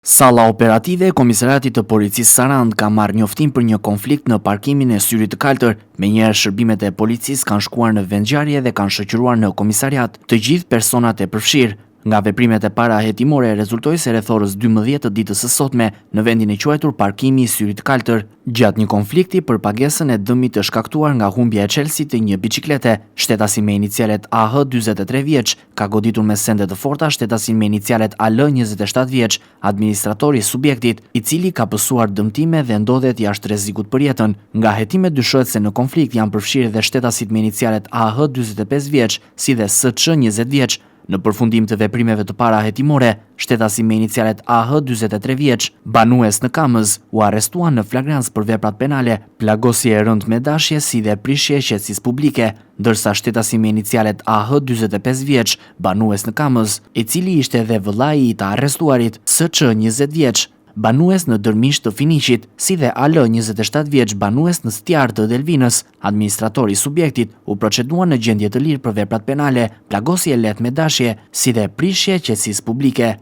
Salla operative e Komisariatit të Policisë Sarand ka marrë njoftim për një konflikt në parkimin e Syrit të Kaltër. Menjëherë shërbimet e policisë kanë shkuar në vendngjarje dhe kanë shoqëruar në komisariat të gjithë personat e përfshirë. Nga veprimet e para hetimore rezultoi se rreth orës 12 të ditës së sotme në vendin e quajtur parkimi i Syrit të Kaltër, gjatë një konflikti për pagesën e dëmit të shkaktuar nga humbja e çelësit të një biçiklete, shtetasin me inicialet AH 43 vjeç ka goditur me sende të forta shtetasin me inicialet AL 27 vjeç, administratori i subjektit, i cili ka pësuar dëmtime dhe ndodhet jashtë rrezikut për jetën. Nga hetimet dyshohet se në konflikt janë përfshirë dhe shtetasit me inicialet AH 45 vjeç, si dhe SC 20 vjeç. Në përfundim të veprimeve të para hetimore, shtetasi me inicialet AH 43 vjeç, banues në Kamëz, u arrestuan në flagrancë për veprat penale, plagosje e rënd me dashje si dhe prishje e qetësisë publike, ndërsa shtetasi me inicialet AH 45 vjeç, banues në Kamëz, i cili ishte edhe vëllai i të arrestuarit, SC 20 vjeç, banues në Dërmish të Finiqit, si dhe AL 27 vjeç, banues në Stjar të Delvinës, administratori i subjektit, u proceduan në gjendje të lirë për veprat penale, plagosje e lehtë me dashje, si dhe prishje e qetësisë publike.